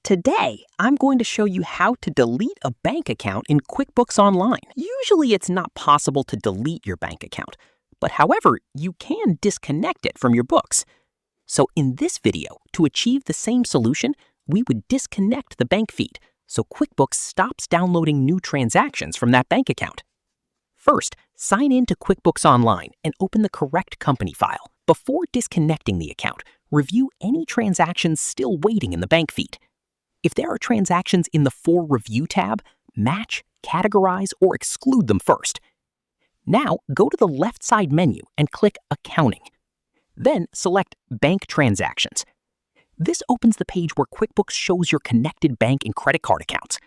Today, I'm going to show you how to delete a bank account in QuickBooks Online. Usually, it's not possible to delete your bank account, but however, you can disconnect it from your books. So in this video, to achieve the same solution, we would disconnect the bank feed so QuickBooks stops downloading new transactions from that bank account. First, sign in to QuickBooks Online and open the correct company file. Before disconnecting the account, review any transactions still waiting in the bank feed. If there are transactions in the For Review tab, match, categorize, or exclude them first. Now, go to the left side menu and click Accounting. Then select Bank Transactions. This opens the page where QuickBooks shows your connected bank and credit card accounts.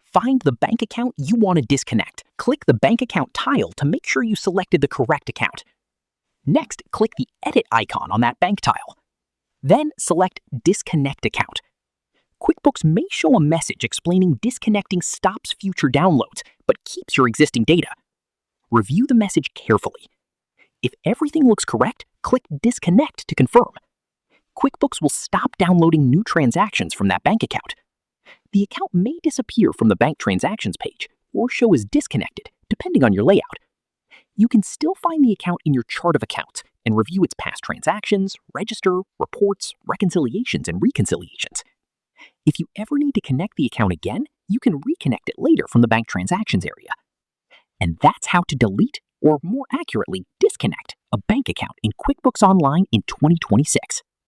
Find the bank account you want to disconnect. Click the bank account tile to make sure you selected the correct account. Next, click the Edit icon on that bank tile. Then select Disconnect Account. QuickBooks may show a message explaining disconnecting stops future downloads, but keeps your existing data. Review the message carefully. If everything looks correct, click Disconnect to confirm. QuickBooks will stop downloading new transactions from that bank account. The account may disappear from the bank transactions page or show as disconnected, depending on your layout. You can still find the account in your chart of accounts and review its past transactions, register, reports, reconciliations, and reconciliations. If you ever need to connect the account again, you can reconnect it later from the bank transactions area. And that's how to delete, or more accurately, disconnect, a bank account in QuickBooks Online in 2026.